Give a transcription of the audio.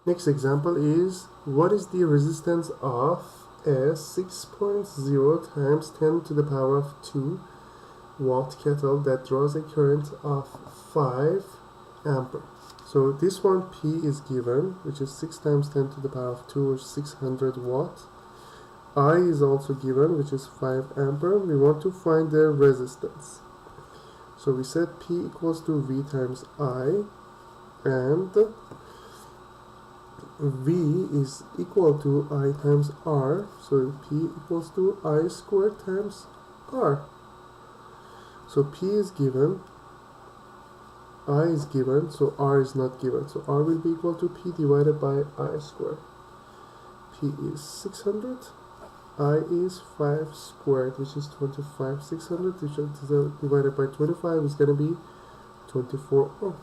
Next example is, what is the resistance of a 6.0 times 10 to the power of 2 watt kettle that draws a current of 5 ampere? So this one, P is given, which is 6 times 10 to the power of 2, or 600 watt. I is also given, which is 5 ampere. We want to find the resistance. So we said P equals to V times I, and V is equal to I times R. So P equals to I squared times R. So P is given, I is given, so R is not given. So R will be equal to P divided by I squared. P is 600. I is 5 squared, which is 25. 600 divided by 25 is going to be 24 ohm.